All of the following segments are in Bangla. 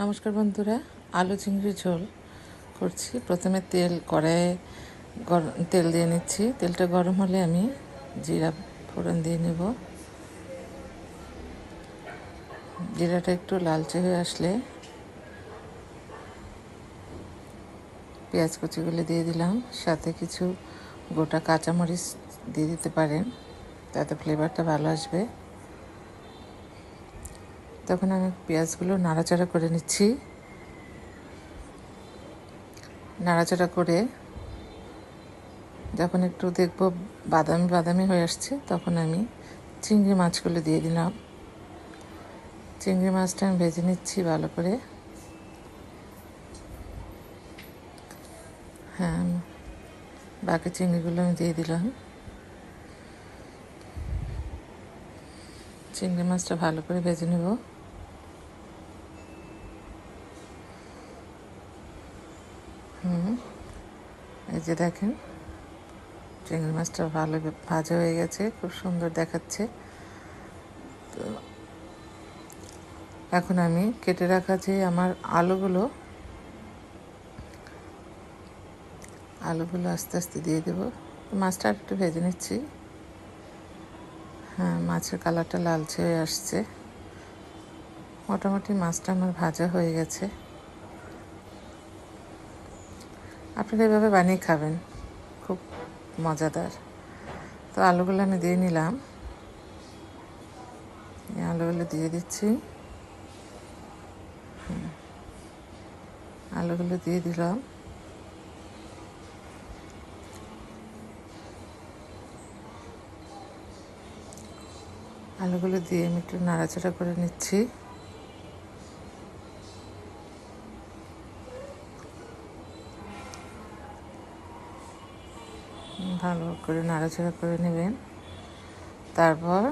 নমস্কার বন্ধুরা, আলু চিংড়ি ঝোল করছি। প্রথমে কড়াইয়ে তেল দিয়ে নিচ্ছি। তেলটা গরম হলে আমি জিরা ফোড়ন দিয়ে নেব। জিরাটা একটু লালচে হয়ে আসলে পেঁয়াজ কুচিগুলো দিয়ে দিলাম। সাথে কিছু গোটা কাঁচামরিচ দিয়ে দিতে পারেন, তাতে ফ্লেভারটা ভালো আসবে। তখন আমি পেঁয়াজগুলো নাড়াচাড়া করে নিচ্ছি। নাড়াচাড়া করে যখন একটু দেখব বাদামি বাদামি হয়ে আসছে, তখন আমি চিংড়ি মাছগুলো দিয়ে দিলাম। চিংড়ি মাছটা আমি ভেজে নিচ্ছি ভালো করে। হ্যাঁ, বাকি চিংড়িগুলো আমি দিয়ে দিলাম। চিংড়ি মাছটা ভালো করে ভেজে নেব। এই যে দেখেন, চিংড়ি মাছটা ভালো ভাজা হয়ে গেছে, খুব সুন্দর দেখাচ্ছে। তো এখন আমি কেটে রাখা যে আমার আলুগুলো আস্তে আস্তে দিয়ে দেব। মাছটা একটু ভেজে নিচ্ছি। হ্যাঁ, মাছের কালারটা লালচে হয়ে আসছে। মোটামুটি মাছটা আমার ভাজা হয়ে গেছে। আপনারা এভাবে বানিয়ে খাবেন, খুব মজাদার। তো আলুগুলো আমি দিয়ে নিলাম। আলুগুলো দিয়ে দিচ্ছি। আলুগুলো দিয়ে দিলাম। আলুগুলো দিয়ে আমি একটু নাড়াচাড়া করে নিচ্ছি। ভালো করে নাড়াচাড়া করে নেবেন। তারপর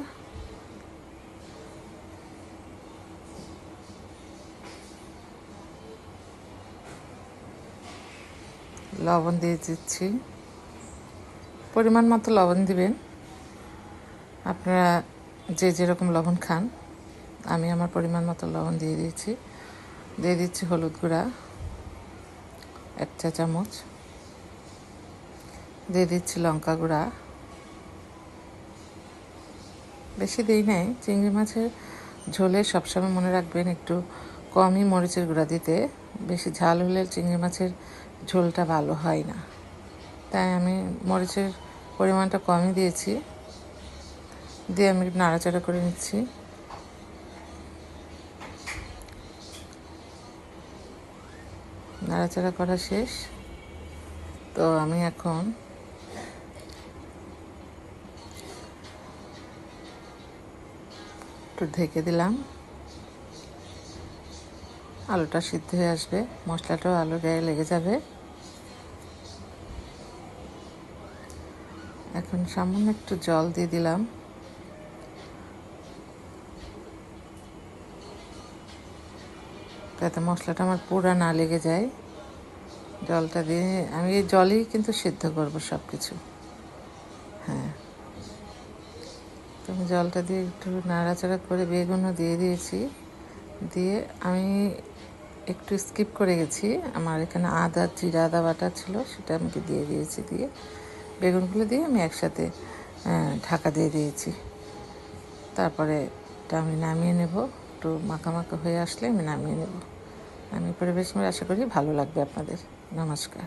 লবণ দিয়ে দিচ্ছি। পরিমাণ মতো লবণ দিবেন, আপনারা যে যেরকম লবণ খান। আমি আমার পরিমাণ মতো লবণ দিয়ে দিয়েছি। দিয়ে দিচ্ছি হলুদ গুঁড়া 1 চা চামচ। দিয়ে দিচ্ছি লঙ্কা গুঁড়া। বেশি দিই নাই। চিংড়ি মাছের ঝোলে সবসময় মনে রাখবেন একটু কমই মরিচের গুঁড়া দিতে। বেশি ঝাল হলে চিংড়ি মাছের ঝোলটা ভালো হয় না, তাই আমি মরিচের পরিমাণটা কমই দিয়েছি। দিয়ে আমি নাড়াচাড়া করে নিচ্ছি। নাড়াচাড়া করা শেষ। তো আমি এখন একটু ঢেকে দিলাম। আলুটা সিদ্ধ হয়ে আসবে, মশলাটাও আলুর গায়ে লেগে যাবে। এখন সামান্য একটু জল দিয়ে দিলাম। যাতে মশলাটা আমার পুরো না লেগে যায়। জলটা দিয়ে আমি এই জলেই কিন্তু সিদ্ধ করব সব কিছু। হ্যাঁ, তো আমি জলটা দিয়ে একটু নাড়াচাড়া করে বেগুনও দিয়ে দিয়েছি। দিয়ে আমি একটু স্কিপ করে গেছি। আমার এখানে জিরা আদা বাটা ছিল, সেটা আমাকে দিয়ে দিয়েছি। দিয়ে বেগুনগুলো দিয়ে আমি একসাথে ঢাকা দিয়ে দিয়েছি। তারপরে এটা আমি নামিয়ে নেব। একটু মাখা মাখা হয়ে আসলে আমি নামিয়ে নেব। আমি পরিবেশন আশা করি ভালো লাগবে আপনাদের। নমস্কার।